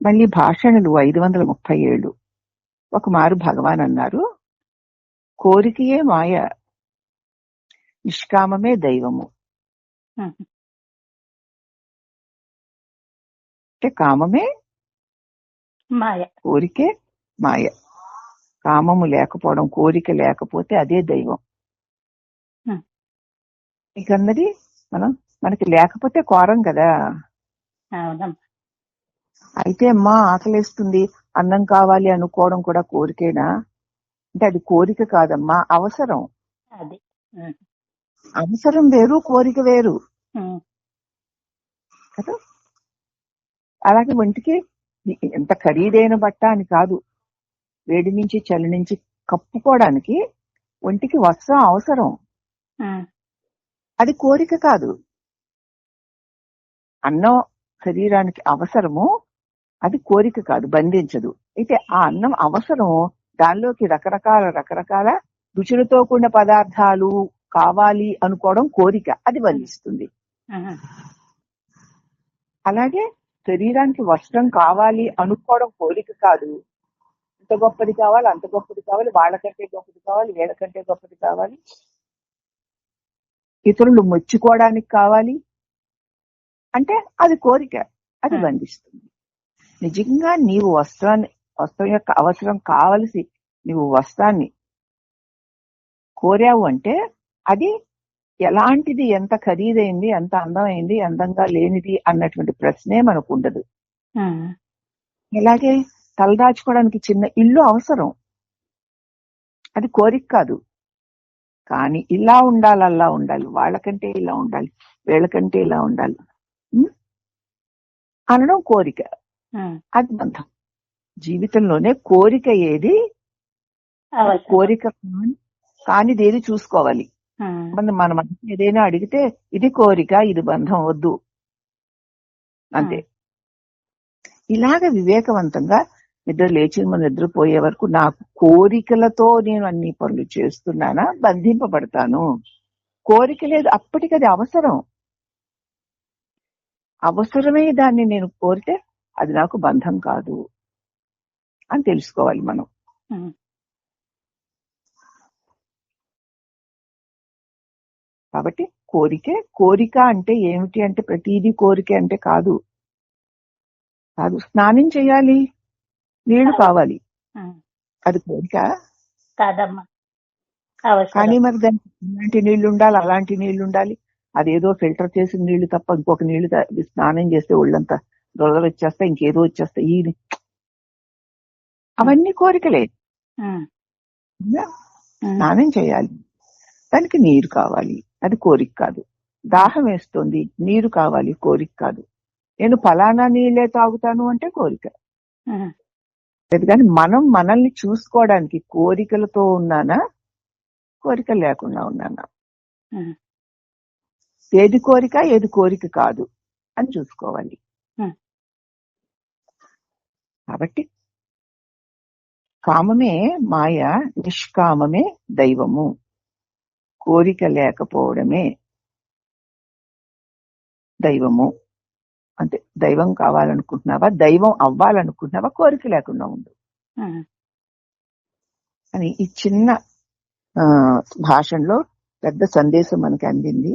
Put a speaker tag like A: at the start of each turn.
A: మళ్ళీ భాషణులు 537. ఒక మారు భగవాన్ అన్నారు, కోరికయే మాయ, నిష్కామమే దైవము. అంటే కామమే
B: మాయ,
A: కోరికే మాయ. కామము లేకపోవడం, కోరిక లేకపోతే అదే దైవం. ఇంకన్నది మనకి లేకపోతే కోరం కదా. అయితే అమ్మా ఆకలేస్తుంది, అన్నం కావాలి అనుకోవడం కూడా కోరికేనా అంటే అది కోరిక కాదమ్మా, అవసరం. అవసరం వేరు, కోరిక వేరు కదా. అలాగే ఒంటికి ఎంత ఖరీదైన బట్ట అని కాదు, వేడి నుంచి చలి నుంచి కప్పుకోవడానికి ఒంటికి వస్త్రం అవసరం, అది కోరిక కాదు. అన్నం శరీరానికి అవసరము, అది కోరిక కాదు, బంధించదు. అయితే ఆ అన్నం అవసరము, దానిలోకి రకరకాల రుచులతో కూడిన పదార్థాలు కావాలి అనుకోవడం కోరిక, అది బంధిస్తుంది. అలాగే శరీరానికి వస్త్రం కావాలి అనుకోవడం కోరిక కాదు. ఇంత గొప్పది కావాలి, అంత గొప్పది కావాలి, వాళ్ళకంటే గొప్పది కావాలి, వీళ్ళకంటే గొప్పది కావాలి, ఇతరులు మెచ్చుకోవడానికి కావాలి అంటే అది కోరిక, అది బంధిస్తుంది. నిజంగా నీవు వస్త్రం యొక్క అవసరం కావలసి నీవు వస్త్రాన్ని కోరావు అంటే అది ఎలాంటిది, ఎంత ఖరీదైంది, ఎంత అందమైంది, అందంగా లేనిది అన్నటువంటి ప్రశ్నే మనకు ఉండదు. అలాగే తలదాచుకోవడానికి చిన్న ఇల్లు అవసరం, అది కోరిక కాదు. కానీ ఇలా ఉండాలి, అలా ఉండాలి, వాళ్ళకంటే ఇలా ఉండాలి, వీళ్ళకంటే ఇలా ఉండాలి అనడం కోరిక, అది బంధం. జీవితంలోనే కోరిక ఏది, కోరిక కానిది ఏది చూసుకోవాలి. మనం ఏదైనా అడిగితే ఇది కోరిక, ఇది బంధం, వద్దు అంతే. ఇలాగ వివేకవంతంగా నిద్ర లేచి మనం నిద్రపోయే వరకు నాకు కోరికలతో నేను అన్ని పనులు చేస్తున్నానా, బంధింపబడతాను. కోరిక లేదు, అప్పటికి అది అవసరం. అవసరమే దాన్ని నేను కోరితే అది నాకు బంధం కాదు అని తెలుసుకోవాలి మనం. కాబట్టి కోరిక అంటే ఏమిటి అంటే ప్రతిదీ కోరిక అంటే కాదు. స్నానం చేయాలి, నీళ్లు కావాలి, అది కోరిక
B: కాదమ్మా.
A: కానీ మరి దానికి ఇలాంటి నీళ్లు ఉండాలి, అలాంటి నీళ్లు ఉండాలి, అదేదో ఫిల్టర్ చేసిన నీళ్లు తప్ప ఇంకొక నీళ్లు స్నానం చేస్తే ఒళ్ళంతా దొరదలు వచ్చేస్తాయి, ఇంకేదో వచ్చేస్తాయి, అవన్నీ కోరికలే. స్నానం చేయాలి, దానికి నీరు కావాలి, అది కోరిక కాదు. దాహం వేస్తుంది, నీరు కావాలి, కోరిక కాదు. నేను ఫలానా నీళ్ళే తాగుతాను అంటే కోరిక. కానీ మనం మనల్ని చూసుకోవడానికి కోరికలతో ఉన్నానా, కోరిక లేకుండా ఉన్నానా, ఏది కోరిక ఏది కోరిక కాదు అని చూసుకోవాలి. కాబట్టి కామమే మాయ, నిష్కామమే దైవము. కోరిక లేకపోవడమే దైవము. అంటే దైవం కావాలనుకుంటున్నావా, దైవం అవ్వాలనుకుంటున్నావా, కోరిక లేకుండా ఉండు అని ఈ చిన్న భాషలో పెద్ద సందేశం మనకి అందింది.